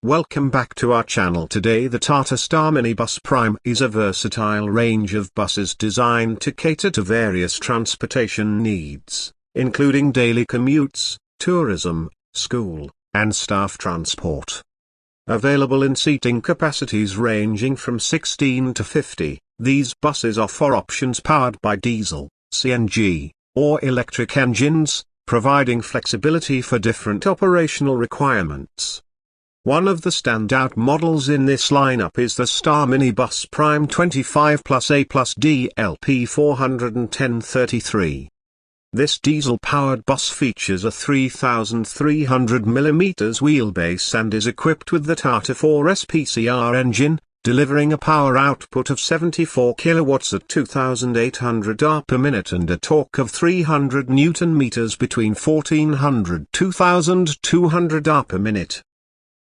Welcome back to our channel. Today the Tata Star Minibus Prime is a versatile range of buses designed to cater to various transportation needs, including daily commutes, tourism, school, and staff transport. Available in seating capacities ranging from 16 to 50, these buses offer options powered by diesel, CNG, or electric engines, providing flexibility for different operational requirements. One of the standout models in this lineup is the Star Minibus Prime 25 Plus A Plus DLP 41033. This diesel-powered bus features a 3,300mm wheelbase and is equipped with the Tata 4S PCR engine, delivering a power output of 74 kilowatts at 2,800 rpm per minute and a torque of 300 Nm between 1,400–2,200 rpm per minute.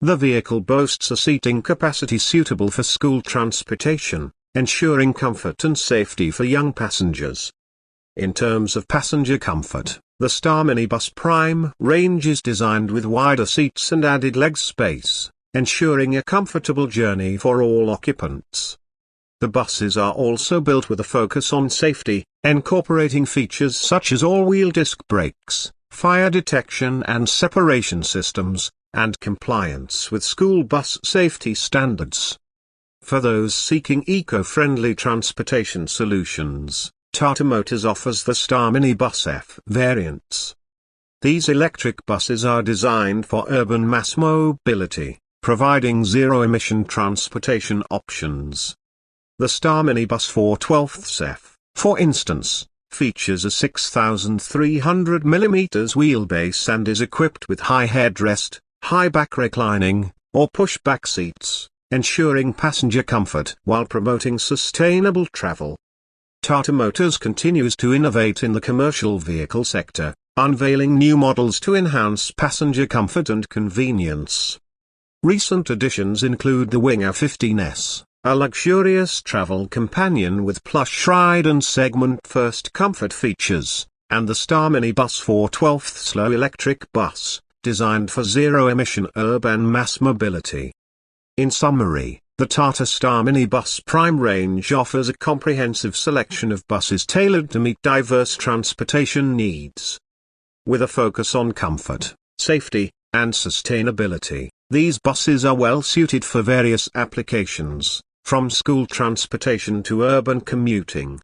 The vehicle boasts a seating capacity suitable for school transportation, ensuring comfort and safety for young passengers. In terms of passenger comfort, the Star Minibus Prime range is designed with wider seats and added leg space, ensuring a comfortable journey for all occupants. The buses are also built with a focus on safety, incorporating features such as all-wheel disc brakes, fire detection and separation systems, and compliance with school bus safety standards. For those seeking eco-friendly transportation solutions, Tata Motors offers the Star Minibus F variants. These electric buses are designed for urban mass mobility, providing zero-emission transportation options. The Star Minibus 412 F, for instance, features a 6,300mm wheelbase and is equipped with high headrest, high back reclining, or push-back seats, ensuring passenger comfort while promoting sustainable travel. Tata Motors continues to innovate in the commercial vehicle sector, unveiling new models to enhance passenger comfort and convenience. Recent additions include the Winger 15S, a luxurious travel companion with plush ride and segment-first comfort features, and the Star Minibus 412 slow electric bus, designed for zero-emission urban mass mobility. In summary, the Tata Star Minibus Prime range offers a comprehensive selection of buses tailored to meet diverse transportation needs. With a focus on comfort, safety, and sustainability, these buses are well suited for various applications, from school transportation to urban commuting.